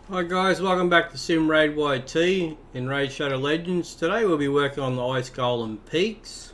Hi guys, welcome back to Sim Raid YT in Raid Shadow Legends. Today we'll be working on the Ice Golem Peaks.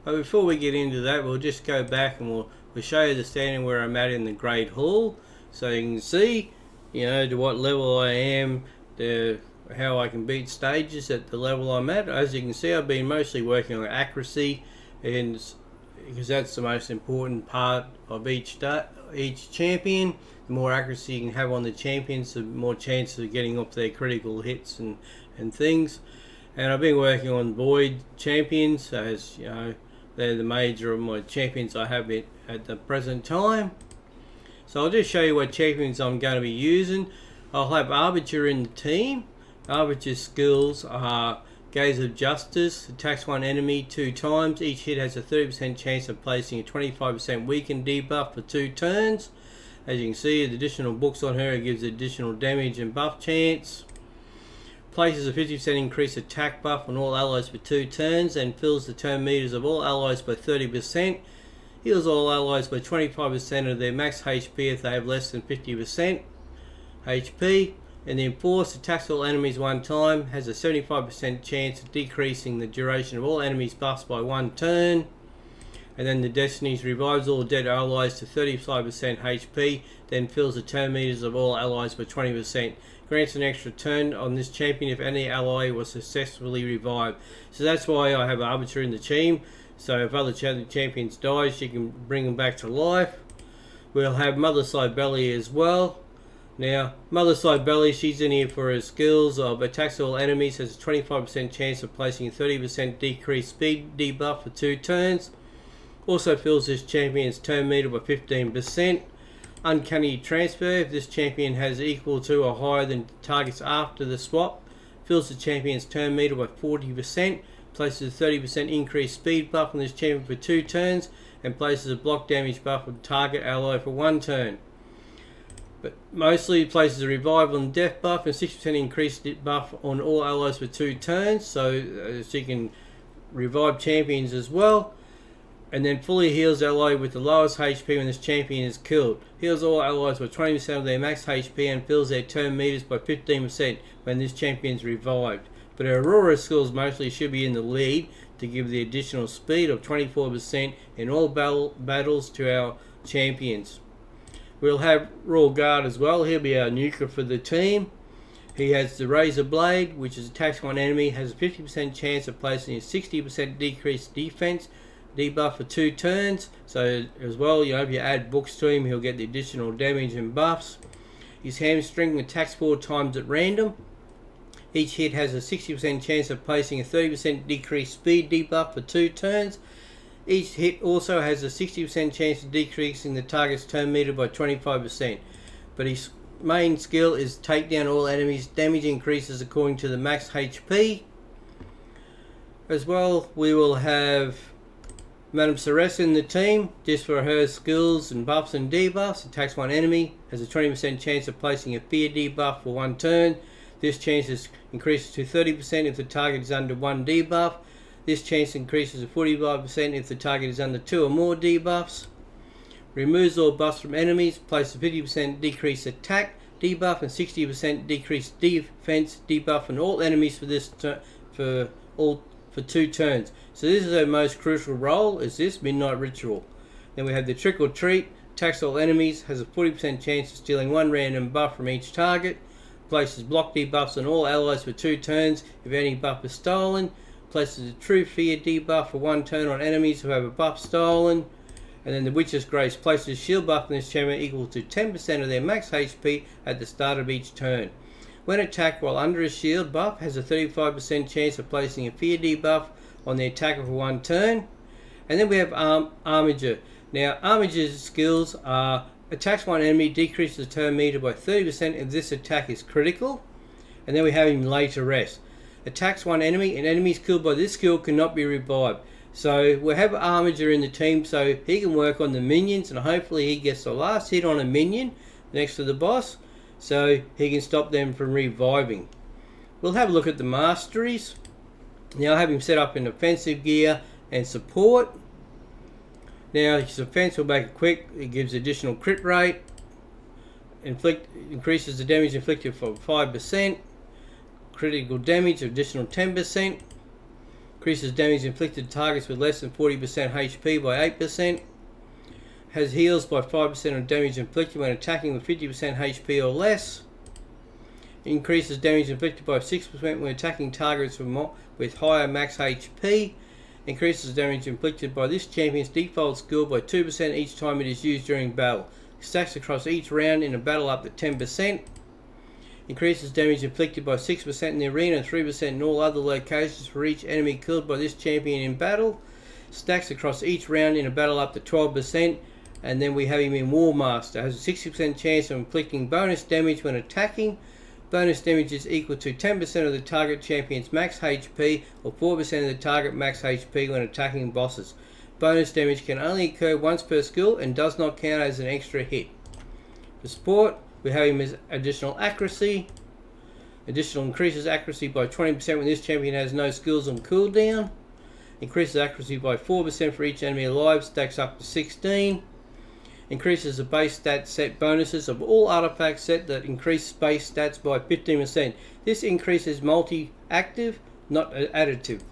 But before we get into that, we'll just go back and we'll show you the standing where I'm at in the Great Hall. So you can see, to what level I am, how I can beat stages at the level I'm at. As you can see, I've been mostly working on accuracy, and because that's the most important part of each champion. The more accuracy you can have on the champions, the more chance of getting up their critical hits and things. And I've been working on void champions, as you know, they're the major of my champions I have at the present time. So I'll just show you what champions I'm going to be using. I'll have Arbiter in the team. Arbiter's skills are Gaze of Justice, attacks one enemy 2 times. Each hit has a 30% chance of placing a 25% weaken debuff for 2 turns. As you can see, the additional books on her, it gives additional damage and buff chance. Places a 50% increased attack buff on all allies for 2 turns and fills the turn meters of all allies by 30%. Heals all allies by 25% of their max HP if they have less than 50% HP. And the Enforce attacks all enemies 1 time, has a 75% chance of decreasing the duration of all enemies' buffs by 1 turn. And then the Destinies revives all dead allies to 35% HP, then fills the turn meters of all allies by 20%. Grants an extra turn on this champion if any ally was successfully revived. So that's why I have Arbiter in the team. So if other champions die, she can bring them back to life. We'll have Mother Cybele as well. Now, Mother Cybele, she's in here for her skills of attacks all enemies, has a 25% chance of placing a 30% decreased speed debuff for 2 turns. Also fills this champion's turn meter by 15%. Uncanny Transfer, if this champion has equal to or higher than targets after the swap, fills the champion's turn meter by 40%, places a 30% increased speed buff on this champion for 2 turns, and places a block damage buff on target ally for 1 turn. But mostly places a revival and death buff and 60% increased buff on all allies for 2 turns, so she can revive champions as well. And then fully heals ally with the lowest HP when this champion is killed. Heals all allies by 20% of their max HP and fills their turn meters by 15% when this champion is revived. But her Aurora skills mostly should be in the lead to give the additional speed of 24% in all battles to our champions. We'll have Royal Guard as well. He'll be our nuker for the team. He has the Razor Blade, which is attacks one enemy, has a 50% chance of placing a 60% decreased defense debuff for 2 turns. So as well, if you add books to him, he'll get the additional damage and buffs. His Hamstring attacks 4 times at random. Each hit has a 60% chance of placing a 30% decreased speed debuff for 2 turns. Each hit also has a 60% chance of decreasing the target's turn meter by 25%. But his main skill is take down all enemies. Damage increases according to the max HP. As well, we will have Madame Ceres in the team, just for her skills and buffs and debuffs. Attacks one enemy, has a 20% chance of placing a fear debuff for 1 turn. This chance increases to 30% if the target is under 1 debuff. This chance increases to 45% if the target is under 2 or more debuffs. Removes all buffs from enemies, places a 50% decreased attack debuff and 60% decreased defense debuff on all enemies for 2 turns. So this is our most crucial role, is this Midnight Ritual. Then we have the Trick or Treat, attacks all enemies, has a 40% chance of stealing 1 random buff from each target, places block debuffs on all allies for 2 turns if any buff is stolen, places a True Fear debuff for 1 turn on enemies who have a buff stolen, and then the Witch's Grace places a shield buff on this champion equal to 10% of their max HP at the start of each turn. When attacked while under a shield buff, has a 35% chance of placing a fear debuff on the attacker for 1 turn. And then we have Armiger. Now, Armiger's skills are attacks one enemy, decreases the turn meter by 30% if this attack is critical. And then we have him Lay to Rest. Attacks one enemy, and enemies killed by this skill cannot be revived. So we'll have Armiger in the team so he can work on the minions, and hopefully he gets the last hit on a minion next to the boss, so he can stop them from reviving. We'll have a look at the masteries. Now I have him set up in offensive gear and support. Now his offense will make it quick, it gives additional crit rate, increases the damage inflicted for 5%. Critical damage additional 10%. Increases damage inflicted to targets with less than 40% HP by 8%. Has heals by 5% on damage inflicted when attacking with 50% HP or less. Increases damage inflicted by 6% when attacking targets with higher max HP. Increases damage inflicted by this champion's default skill by 2% each time it is used during battle. Stacks across each round in a battle up to 10%. Increases damage inflicted by 6% in the arena and 3% in all other locations for each enemy killed by this champion in battle. Stacks across each round in a battle up to 12%. And then we have him in War Master. Has a 60% chance of inflicting bonus damage when attacking. Bonus damage is equal to 10% of the target champion's max HP or 4% of the target max HP when attacking bosses. Bonus damage can only occur once per skill and does not count as an extra hit. For support, we have him as additional accuracy. Additional increases accuracy by 20% when this champion has no skills on cooldown. Increases accuracy by 4% for each enemy alive, stacks up to 16. Increases the base stat set bonuses of all artifacts set that increase base stats by 15%. This increase is multi-active, not additive.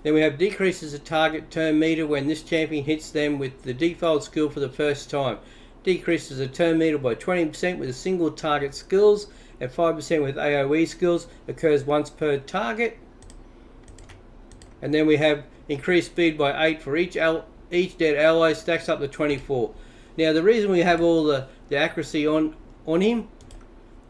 Then we have decreases the target turn meter when this champion hits them with the default skill for the first time. Decreases the turn meter by 20% with a single target skills and 5% with AoE skills. Occurs once per target. And then we have increased speed by 8 for each dead ally, stacks up to 24. Now the reason we have all the accuracy on him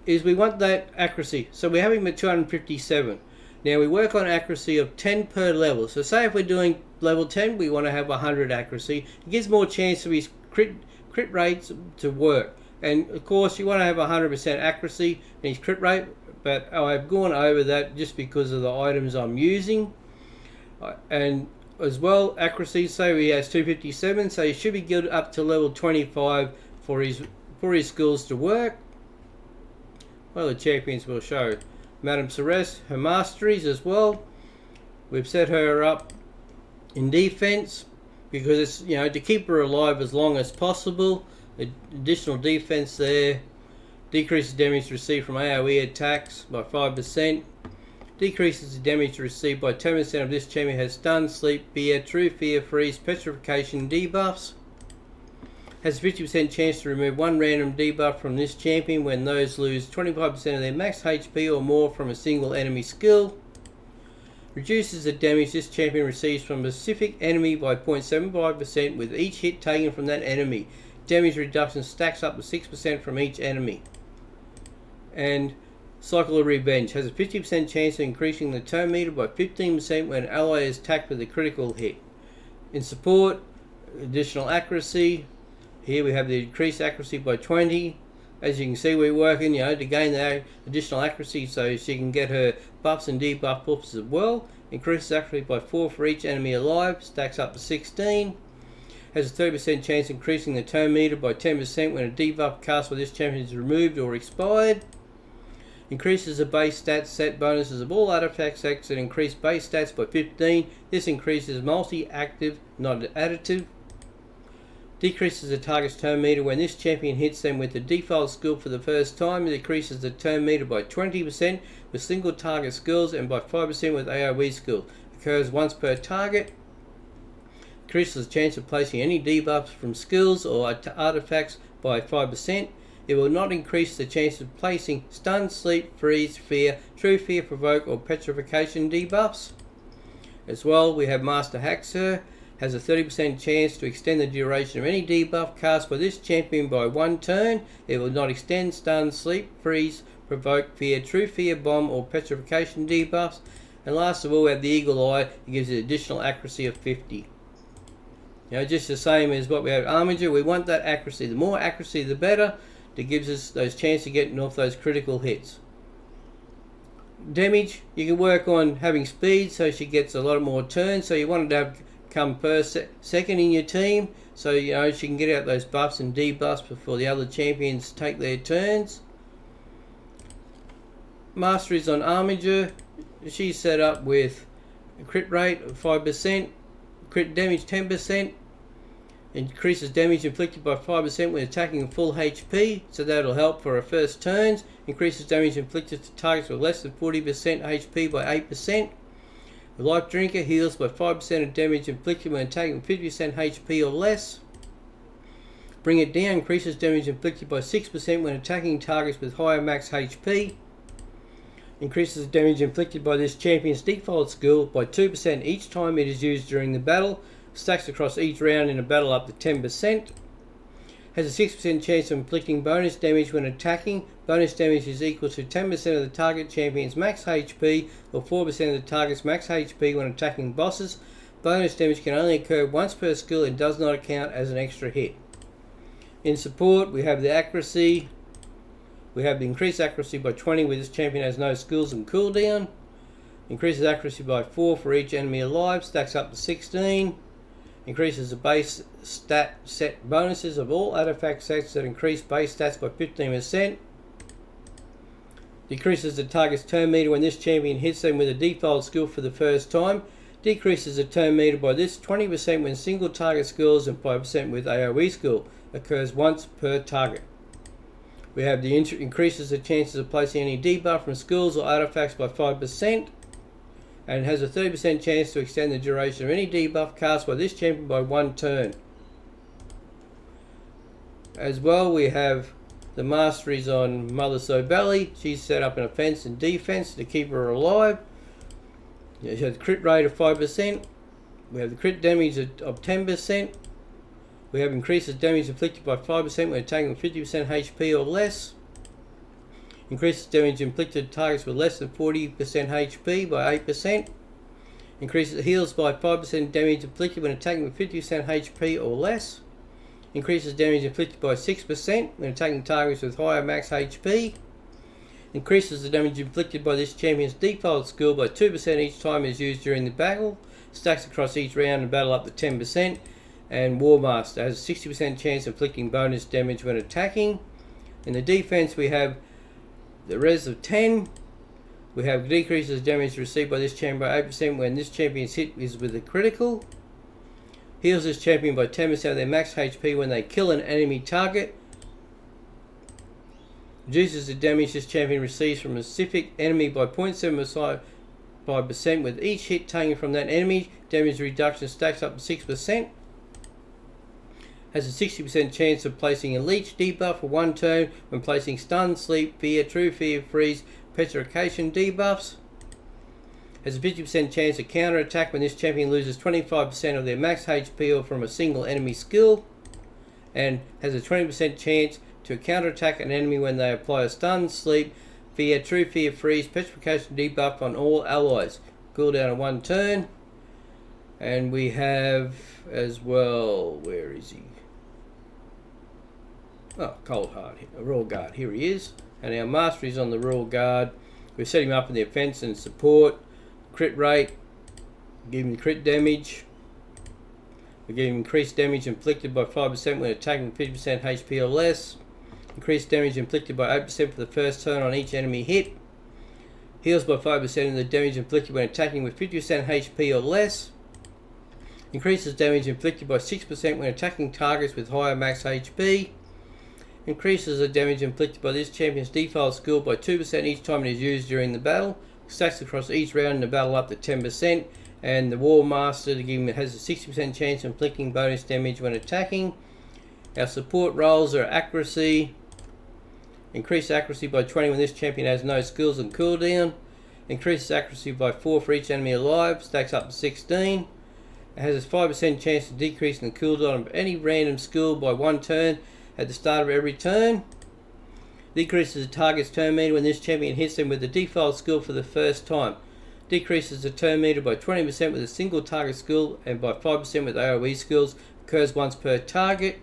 is we want that accuracy. So we have him at 257. Now we work on accuracy of 10 per level. So say if we're doing level 10, we want to have 100 accuracy. It gives more chance of his crit rates to work. And of course you want to have 100% accuracy in his crit rate, but I've gone over that just because of the items I'm using. And as well, accuracy, so he has 257, so he should be good up to level 25 for his skills to work. Well, the champions will show. Madame Ceres, her masteries as well. We've set her up in defense because it's, you know, to keep her alive as long as possible. Additional defense there. Decreases damage received from AoE attacks by 5%. Decreases the damage received by 10% of this champion has stun, sleep, fear, true fear, freeze, petrification, debuffs. Has a 50% chance to remove one random debuff from this champion when those lose 25% of their max HP or more from a single enemy skill. Reduces the damage this champion receives from a specific enemy by 0.75% with each hit taken from that enemy. Damage reduction stacks up to 6% from each enemy. And Cycle of Revenge has a 50% chance of increasing the turn meter by 15% when an ally is attacked with a critical hit. In support, additional accuracy. Here we have the increased accuracy by 20. As you can see, we're working, you know, to gain that additional accuracy so she can get her buffs and debuff buffs as well. Increases accuracy by 4 for each enemy alive, stacks up to 16. Has a 30% chance of increasing the turn meter by 10% when a debuff cast by this champion is removed or expired. Increases the base stats set bonuses of all artifact sets that increase base stats by 15. This increases multi-active, not additive. Decreases the target's turn meter when this champion hits them with the default skill for the first time. It decreases the turn meter by 20% with single target skills and by 5% with AoE skills. Occurs once per target. Increases the chance of placing any debuffs from skills or artifacts by 5%. It will not increase the chance of placing stun, sleep, freeze, fear, true fear, provoke or petrification debuffs. As well, we have Master Haxer. Has a 30% chance to extend the duration of any debuff cast by this champion by 1 turn. It will not extend stun, sleep, freeze, provoke, fear, true fear, bomb or petrification debuffs. And last of all, we have the Eagle Eye. It gives it additional accuracy of 50. You know, just the same as what we have Armiger. We want that accuracy. The more accuracy, the better. That gives us those chances of getting off those critical hits. Damage, you can work on having speed so she gets a lot more turns. So you want to have come first, second in your team, so you know she can get out those buffs and debuffs before the other champions take their turns. Masteries on Armiger, she's set up with a crit rate of 5%, crit damage 10%, Increases damage inflicted by 5% when attacking full HP, so that'll help for our first turns. Increases damage inflicted to targets with less than 40% HP by 8%. The Life Drinker heals by 5% of damage inflicted when attacking 50% HP or less. Bring It Down increases damage inflicted by 6% when attacking targets with higher max HP. Increases damage inflicted by this champion's default skill by 2% each time it is used during the battle. Stacks across each round in a battle up to 10%. Has a 6% chance of inflicting bonus damage when attacking. Bonus damage is equal to 10% of the target champion's max HP or 4% of the target's max HP when attacking bosses. Bonus damage can only occur once per skill and does not count as an extra hit. In support, we have the accuracy. We have the increased accuracy by 20 where this champion has no skills and cooldown. Increases accuracy by 4 for each enemy alive. Stacks up to 16. Increases the base stat set bonuses of all artifact sets that increase base stats by 15%. Decreases the target's turn meter when this champion hits them with a default skill for the first time. Decreases the turn meter by this 20% when single target skills and 5% with AoE skill. Occurs once per target. We have the increases the chances of placing any debuff from skills or artifacts by 5%. And it has a 30% chance to extend the duration of any debuff cast by this champion by 1 turn. As well, we have the masteries on Mother Sobelli. She's set up an offense and defense to keep her alive. She has a crit rate of 5%. We have the crit damage of 10%. We have increases damage inflicted by 5% when attacking 50% HP or less. Increases damage inflicted to targets with less than 40% HP by 8%. Increases heals by 5% damage inflicted when attacking with 50% HP or less. Increases damage inflicted by 6% when attacking targets with higher max HP. Increases the damage inflicted by this champion's default skill by 2% each time it is used during the battle. Stacks across each round and battle up to 10%. And War Master has a 60% chance of inflicting bonus damage when attacking. In the defense, we have the res of 10. We have decreases damage received by this champion by 8% when this champion's hit is with a critical. Heals this champion by 10% of their max HP when they kill an enemy target. Reduces the damage this champion receives from a specific enemy by 0.75% with each hit taken from that enemy. Damage reduction stacks up to 6%. Has a 60% chance of placing a leech debuff for 1 turn when placing stun, sleep, fear, true fear, freeze, petrification debuffs. Has a 50% chance of counter attack when this champion loses 25% of their max HP or from a single enemy skill. And has a 20% chance to counter attack an enemy when they apply a stun, sleep, fear, true fear, freeze, petrification debuff on all allies. Cooldown of 1 turn. And we have as well, where is he? Oh, Cold Heart, Royal Guard, here he is. And our mastery is on the Royal Guard. We've set him up in the offense and support. Crit rate, give him crit damage. We give him increased damage inflicted by 5% when attacking 50% HP or less. Increased damage inflicted by 8% for the first turn on each enemy hit. Heals by 5% of the damage inflicted when attacking with 50% HP or less. Increases damage inflicted by 6% when attacking targets with higher max HP. Increases the damage inflicted by this champion's default skill by 2% each time it is used during the battle. Stacks across each round in the battle up to 10%. And the War Master has a 60% chance of inflicting bonus damage when attacking. Our support roles are accuracy. Increased accuracy by 20 when this champion has no skills and cooldown. Increases accuracy by 4 for each enemy alive. Stacks up to 16. It has a 5% chance of decreasing the cooldown of any random skill by 1 turn at the start of every turn. Decreases the target's turn meter when this champion hits them with the default skill for the first time. Decreases the turn meter by 20% with a single target skill and by 5% with AoE skills. Occurs once per target.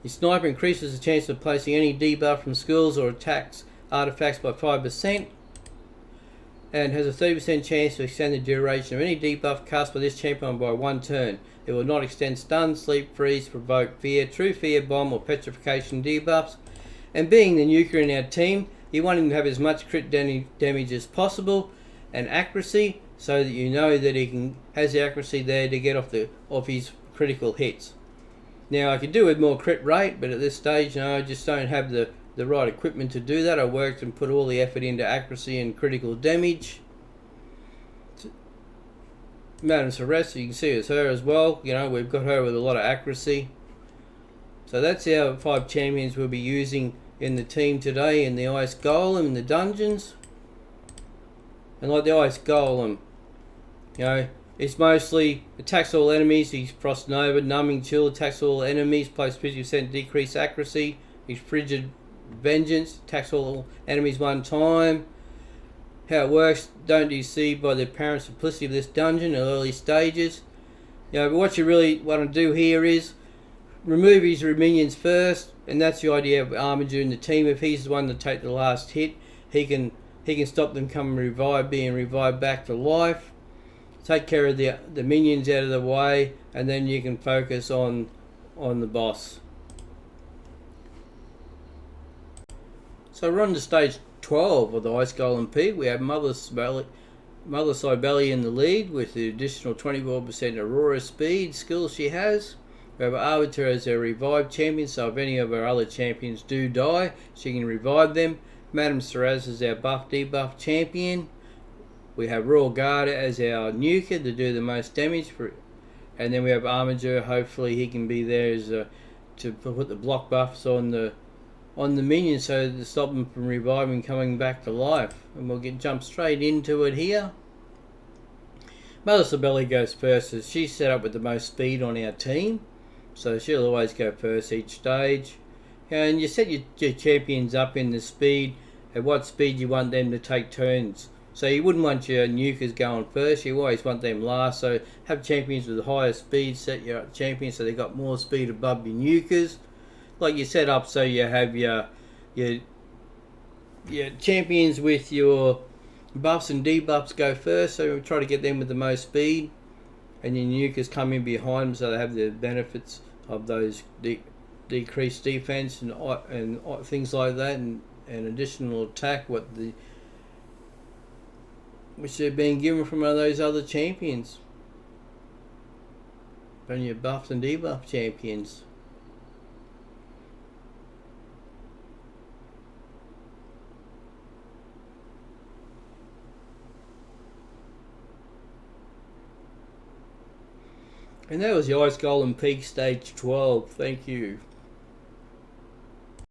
The sniper increases the chance of placing any debuff from skills or attacks artifacts by 5%. And has a 30% chance to extend the duration of any debuff cast by this champion by 1 turn. It will not extend stun, sleep, freeze, provoke, fear, true fear, bomb or petrification debuffs. And being the nuker in our team, you want him to have as much crit damage as possible and accuracy, so that you know that he has the accuracy there to get off his critical hits. Now I could do with more crit rate, but at this stage, I just don't have the right equipment to do that. I worked and put all the effort into accuracy and critical damage. Madame Celeste, you can see it's her as well. We've got her with a lot of accuracy. So that's our 5 champions we'll be using in the team today in the Ice Golem in the dungeons. And like the Ice Golem, it's mostly attacks all enemies. He's Frost Nova, Numbing Chill, attacks all enemies, plus 50% decreased accuracy. He's Frigid Vengeance, attacks all enemies 1 time. How it works, don't you see by the apparent simplicity of this dungeon in early stages. But what you really want to do here is remove his minions first, and that's the idea of Armiger in the team. If he's the one to take the last hit, he can stop them being revived back to life. Take care of the minions out of the way, and then you can focus on the boss. So we're on to stage 12 of the Ice Golem Peak. We have Mother Cybele in the lead with the additional 24% Aurora speed skill she has. We have Arbiter as our revived champion, so if any of our other champions do die, she can revive them. Madame Celeste is our buff debuff champion. We have Royal Guard as our nuker to do the most damage and then we have Armiger. Hopefully he can be there as to put the block buffs on the minions, so to stop them from reviving, coming back to life. And we'll jump straight into it here. Mother Cybele goes first, as she's set up with the most speed on our team, so she'll always go first each stage. And you set your champions up in the speed, at what speed you want them to take turns. So you wouldn't want your nukers going first, you always want them last. So have champions with higher speed, set your champions so they've got more speed above your nukers. Like you set up so you have your champions with your buffs and debuffs go first, so we try to get them with the most speed, and your nukers come in behind them so they have the benefits of those decreased defense and things like that, and additional attack which they're being given from one of those other champions, from your buffed and debuffed champions. And that was the Ice Golem Peak Stage 12. Thank you.